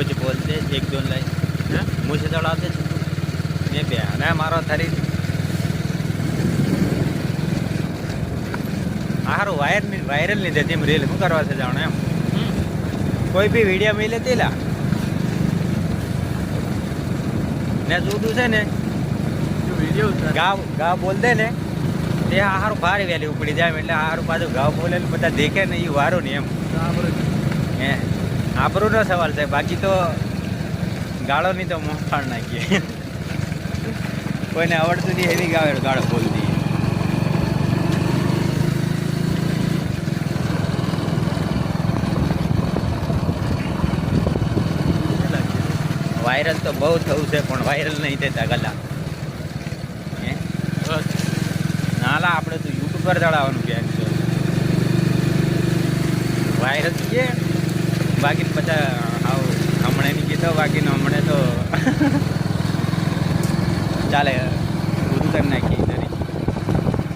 कुछ बोलते एक दोन लाइन मुँह से दौड़ाते मैं बयान है मारो थारी हारो वायरल नहीं देती રીલ શું કરવા છે જાણો એમ કોઈ બી વિડીયો મિલે તેલા ને જુદું છે ને વિડીયો ગાવ બોલ દે ને તે હારું ભારે વેલી ઉપડી જાય એટલે હારું પાછું ગાવ બોલે બધા દેખે ને એ વારું ને એમ હે આબરૂનો સવાલ છે બાકી તો ગાળોની તો મોં ફાડ નાખીએ કોઈને આવડતું નહીં એવી ગાળો બોલતી વાયરલ તો બહુ થયું છે પણ વાયરલ નહીં થતા ગલા હે નાલા આપણે તો યુટ્યુબ પર ચડાવવાનું ક્યાંક છે વાયરલ થઈએ બાકી બધા આવ હમણાં નહીં કીધો બાકીનો હમણાં તો ચાલે પૂરું કરી નાખીએ